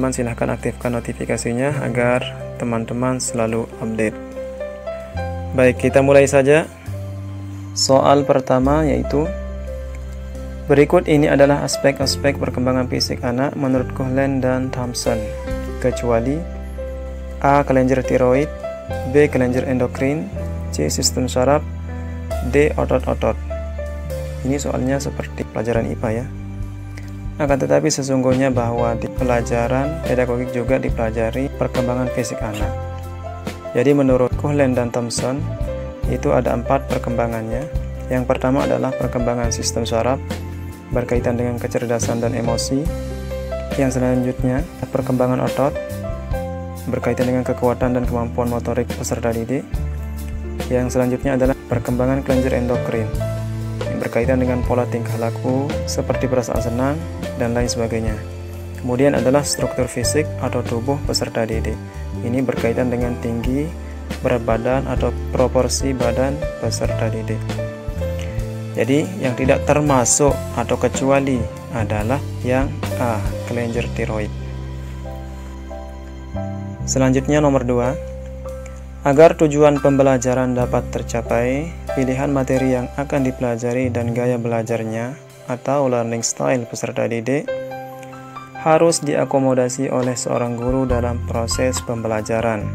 teman-teman silahkan aktifkan notifikasinya agar teman-teman selalu update. Baik, kita mulai saja. Soal pertama yaitu, berikut ini adalah aspek-aspek perkembangan fisik anak menurut Coghlan dan Thompson, kecuali A. kelenjar tiroid, B. kelenjar endokrin, C. sistem saraf, D. otot-otot. Ini soalnya seperti pelajaran IPA ya. Akan tetapi sesungguhnya bahwa di pelajaran pedagogik juga dipelajari perkembangan fisik anak. Jadi menurut Coghlan dan Thompson itu ada 4 perkembangannya. Yang pertama adalah perkembangan sistem saraf berkaitan dengan kecerdasan dan emosi. Yang selanjutnya perkembangan otot berkaitan dengan kekuatan dan kemampuan motorik peserta didik. Yang selanjutnya adalah perkembangan kelenjar endokrin berkaitan dengan pola tingkah laku seperti perasaan senang dan lain sebagainya. Kemudian adalah struktur fisik atau tubuh peserta didik. Ini berkaitan dengan tinggi, berat badan atau proporsi badan peserta didik. Jadi yang tidak termasuk atau kecuali adalah yang A, kelenjar tiroid. Selanjutnya nomor 2. Agar tujuan pembelajaran dapat tercapai, pilihan materi yang akan dipelajari dan gaya belajarnya atau learning style peserta didik harus diakomodasi oleh seorang guru dalam proses pembelajaran.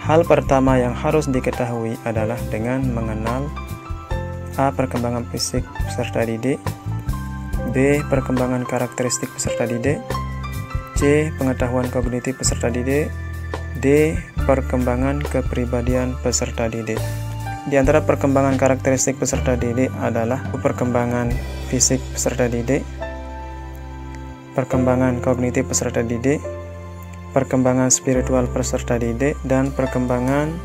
Hal pertama yang harus diketahui adalah dengan mengenal A. perkembangan fisik peserta didik, B. perkembangan karakteristik peserta didik, C. pengetahuan kognitif peserta didik, D. perkembangan kepribadian peserta didik. Di antara perkembangan karakteristik peserta didik adalah perkembangan fisik peserta didik, perkembangan kognitif peserta didik, perkembangan spiritual peserta didik, dan perkembangan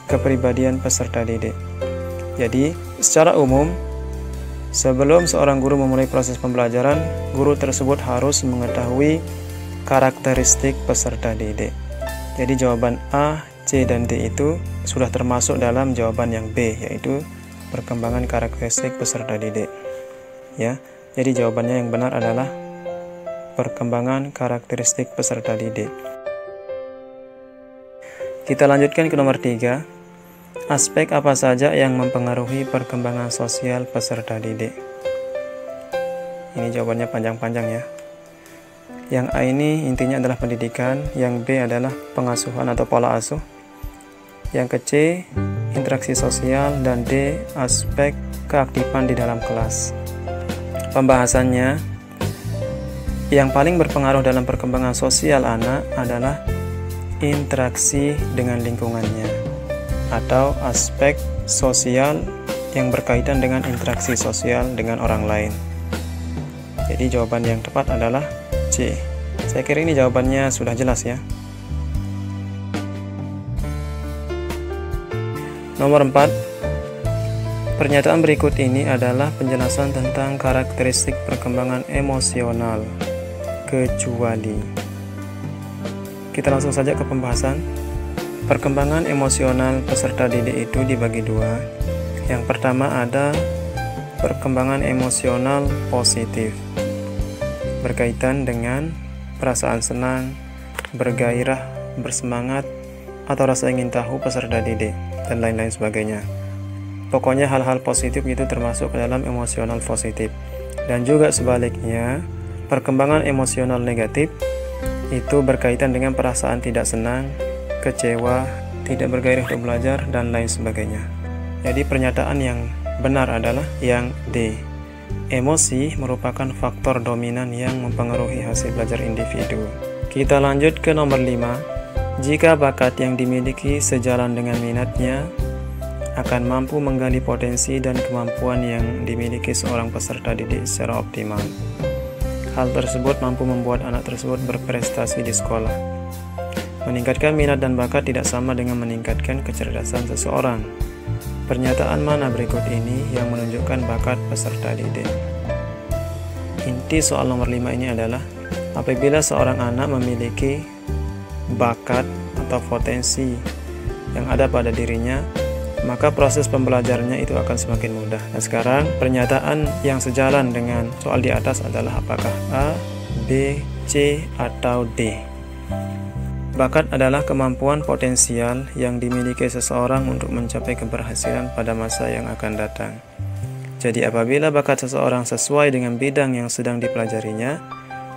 kepribadian peserta didik. Jadi, secara umum, sebelum seorang guru memulai proses pembelajaran, guru tersebut harus mengetahui karakteristik peserta didik. Jadi jawaban A, C, dan D itu sudah termasuk dalam jawaban yang B, yaitu perkembangan karakteristik peserta didik. Ya, jadi jawabannya yang benar adalah perkembangan karakteristik peserta didik. Kita lanjutkan ke nomor 3. Aspek apa saja yang mempengaruhi perkembangan sosial peserta didik? Ini jawabannya panjang-panjang ya. Yang A ini intinya adalah pendidikan, yang B adalah pengasuhan atau pola asuh, yang ke C interaksi sosial, dan D aspek keaktifan di dalam kelas. Pembahasannya, yang paling berpengaruh dalam perkembangan sosial anak adalah interaksi dengan lingkungannya atau aspek sosial yang berkaitan dengan interaksi sosial dengan orang lain. Jadi jawaban yang tepat adalah C. Saya kira ini jawabannya sudah jelas ya. Nomor 4. Pernyataan berikut ini adalah penjelasan tentang karakteristik perkembangan emosional, kecuali. Kita langsung saja ke pembahasan. Perkembangan emosional peserta didik itu dibagi 2. Yang pertama ada perkembangan emosional positif, berkaitan dengan perasaan senang, bergairah, bersemangat, atau rasa ingin tahu peserta didik, dan lain-lain sebagainya. Pokoknya hal-hal positif itu termasuk ke dalam emosional positif. Dan juga sebaliknya, perkembangan emosional negatif itu berkaitan dengan perasaan tidak senang, kecewa, tidak bergairah untuk belajar, dan lain sebagainya. Jadi pernyataan yang benar adalah yang D. Emosi merupakan faktor dominan yang mempengaruhi hasil belajar individu. Kita lanjut ke nomor 5. Jika bakat yang dimiliki sejalan dengan minatnya, akan mampu menggali potensi dan kemampuan yang dimiliki seorang peserta didik secara optimal. Hal tersebut mampu membuat anak tersebut berprestasi di sekolah. Meningkatkan minat dan bakat tidak sama dengan meningkatkan kecerdasan seseorang. Pernyataan mana berikut ini yang menunjukkan bakat peserta didik? Inti soal nomor 5 ini adalah apabila seorang anak memiliki bakat atau potensi yang ada pada dirinya, maka proses pembelajarannya itu akan semakin mudah. Nah sekarang pernyataan yang sejalan dengan soal di atas adalah apakah A, B, C, atau D. Bakat adalah kemampuan potensial yang dimiliki seseorang untuk mencapai keberhasilan pada masa yang akan datang. Jadi apabila bakat seseorang sesuai dengan bidang yang sedang dipelajarinya,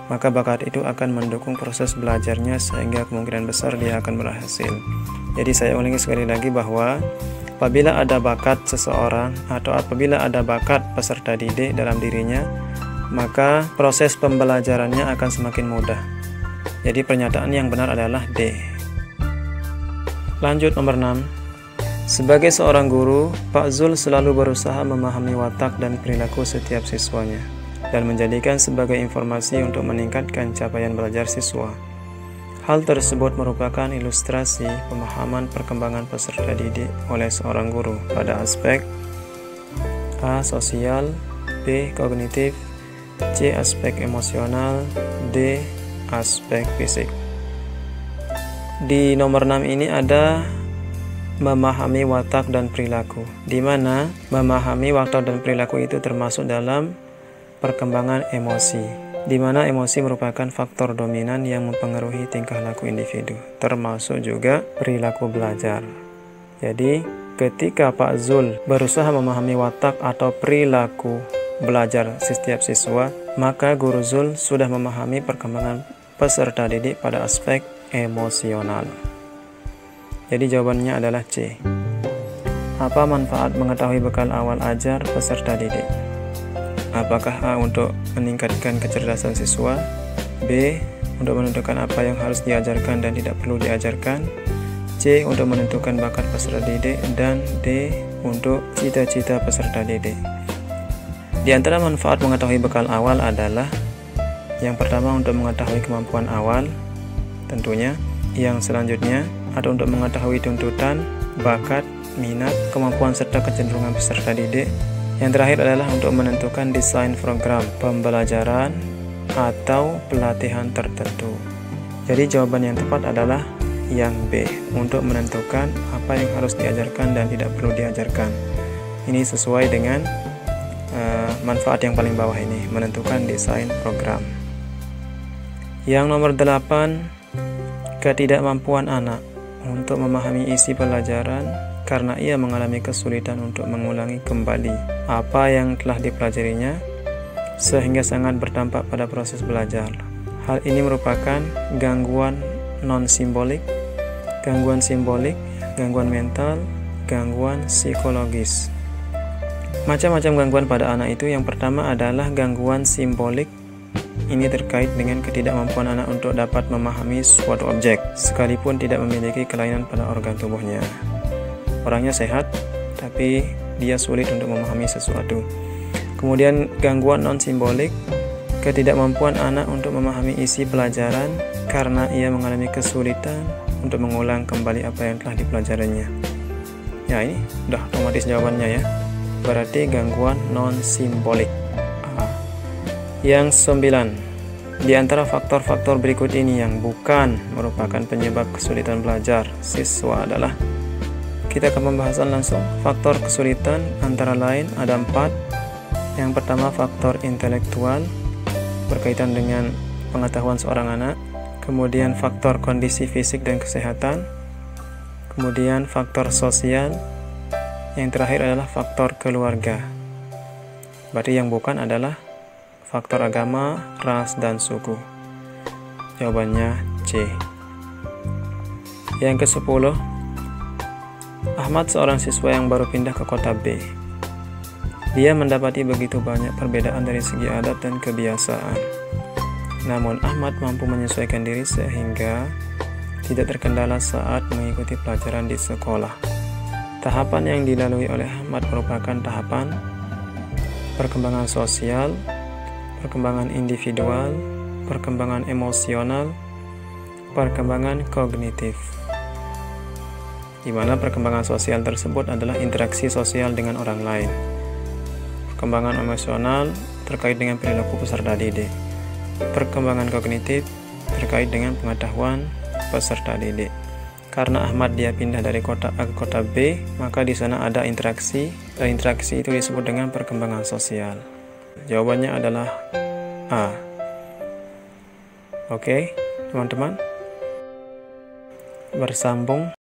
maka bakat itu akan mendukung proses belajarnya sehingga kemungkinan besar dia akan berhasil. Jadi saya ulangi sekali lagi bahwa apabila ada bakat seseorang atau apabila ada bakat peserta didik dalam dirinya, maka proses pembelajarannya akan semakin mudah. Jadi pernyataan yang benar adalah D. Lanjut nomor 6. Sebagai seorang guru, Pak Zul selalu berusaha memahami watak dan perilaku setiap siswanya dan menjadikan sebagai informasi untuk meningkatkan capaian belajar siswa. Hal tersebut merupakan ilustrasi pemahaman perkembangan peserta didik oleh seorang guru pada aspek A. Sosial, B. Kognitif, C. Aspek emosional, D. Aspek fisik. Di nomor 6 ini ada memahami watak dan perilaku, di mana memahami watak dan perilaku itu termasuk dalam perkembangan emosi, di mana emosi merupakan faktor dominan yang mempengaruhi tingkah laku individu, termasuk juga perilaku belajar. Jadi, ketika Pak Zul berusaha memahami watak atau perilaku belajar setiap siswa, maka Guru Zul sudah memahami perkembangan peserta didik pada aspek emosional. Jadi jawabannya adalah C. Apa manfaat mengetahui bekal awal ajar peserta didik? Apakah A. untuk meningkatkan kecerdasan siswa, B. untuk menentukan apa yang harus diajarkan dan tidak perlu diajarkan, C. untuk menentukan bakat peserta didik, dan D. untuk cita-cita peserta didik. Di antara manfaat mengetahui bekal awal adalah yang pertama untuk mengetahui kemampuan awal tentunya, yang selanjutnya atau untuk mengetahui tuntutan, bakat, minat, kemampuan serta kecenderungan peserta didik. Yang terakhir adalah untuk menentukan desain program pembelajaran atau pelatihan tertentu. Jadi jawaban yang tepat adalah yang B, untuk menentukan apa yang harus diajarkan dan tidak perlu diajarkan. Ini sesuai dengan manfaat yang paling bawah ini, menentukan desain program. Yang nomor 8, ketidakmampuan anak untuk memahami isi pelajaran karena ia mengalami kesulitan untuk mengulangi kembali apa yang telah dipelajarinya sehingga sangat berdampak pada proses belajar. Hal ini merupakan gangguan non-simbolik, gangguan simbolik, gangguan mental, gangguan psikologis. Macam-macam gangguan pada anak itu, yang pertama adalah gangguan simbolik. Ini terkait dengan ketidakmampuan anak untuk dapat memahami suatu objek, sekalipun tidak memiliki kelainan pada organ tubuhnya. Orangnya sehat, tapi dia sulit untuk memahami sesuatu. Kemudian gangguan non-simbolik, ketidakmampuan anak untuk memahami isi pelajaran karena ia mengalami kesulitan untuk mengulang kembali apa yang telah dipelajarinya. Ya, ini udah otomatis jawabannya ya. Berarti gangguan non-simbolik. Yang 9, di antara faktor-faktor berikut ini yang bukan merupakan penyebab kesulitan belajar siswa adalah, kita ke pembahasan langsung. Faktor kesulitan antara lain ada 4. Yang pertama, faktor intelektual berkaitan dengan pengetahuan seorang anak. Kemudian faktor kondisi fisik dan kesehatan. Kemudian faktor sosial. Yang terakhir adalah faktor keluarga. Berarti yang bukan adalah faktor agama, ras, dan suku. Jawabannya C. Yang ke-10, Ahmad seorang siswa yang baru pindah ke kota B. Dia mendapati begitu banyak perbedaan dari segi adat dan kebiasaan. Namun Ahmad mampu menyesuaikan diri sehingga tidak terkendala saat mengikuti pelajaran di sekolah. Tahapan yang dilalui oleh Ahmad merupakan tahapan perkembangan sosial, perkembangan individual, perkembangan emosional, perkembangan kognitif. Di mana perkembangan sosial tersebut adalah interaksi sosial dengan orang lain. Perkembangan emosional terkait dengan perilaku peserta didik. Perkembangan kognitif terkait dengan pengetahuan peserta didik. Karena Ahmad dia pindah dari kota A ke kota B, maka di sana ada interaksi, dan interaksi itu disebut dengan perkembangan sosial. Jawabannya adalah A. Oke, teman-teman. Bersambung